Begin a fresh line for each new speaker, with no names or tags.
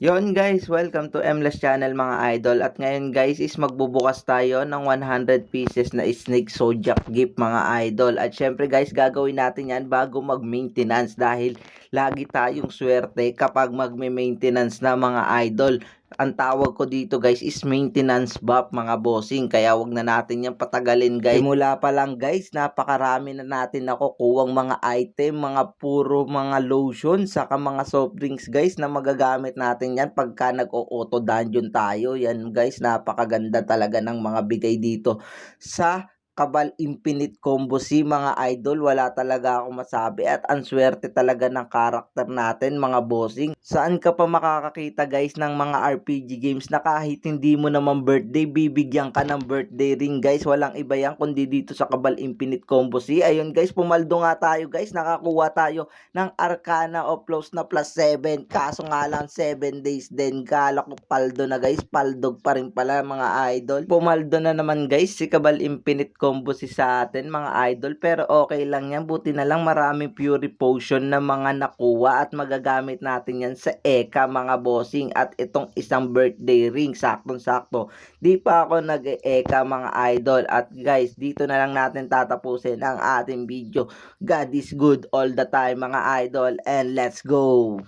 Yon guys, welcome to Mless Channel mga idol. At ngayon guys is magbubukas tayo ng 100 pieces na Snake Zodiac gift mga idol. At syempre guys, gagawin natin yan bago mag-maintenance dahil lagi tayong swerte kapag magme-maintenance na mga idol. Ang tawag ko dito guys is maintenance buff mga bossing. Kaya wag na natin yan patagalin guys. Simula pa lang guys, napakarami na natin nakukuwang mga item, mga puro mga lotion, saka mga soft drinks guys na magagamit natin yan pagka nag-auto dungeon tayo. Yan guys, napakaganda talaga ng mga bigay dito sa Kabal Infinite Combo C mga idol. Wala talaga ako masabi at ang swerte talaga ng karakter natin mga bossing. Saan ka pa makakakita guys ng mga RPG games na kahit hindi mo naman birthday, bibigyan ka ng birthday ring guys. Walang iba yan kundi dito sa Kabal Infinite Combo C. Ayun guys, pumaldo nga tayo guys. Nakakuha tayo ng Arcana of Loss na plus 7. Kaso nga lang 7 days din. Kala ko paldo na guys. Paldog pa rin pala mga idol. Pumaldo na naman guys si Kabal Infinite Combo si sa atin mga idol, pero okay lang yan. Buti na lang maraming Fury Potion na mga nakuha at magagamit natin yan sa Eka mga bossing. At itong isang birthday ring, saktong sakto di pa ako nag-Eka mga idol. At guys, dito na lang natin tatapusin ang ating video. God is good all the time mga idol, and let's go.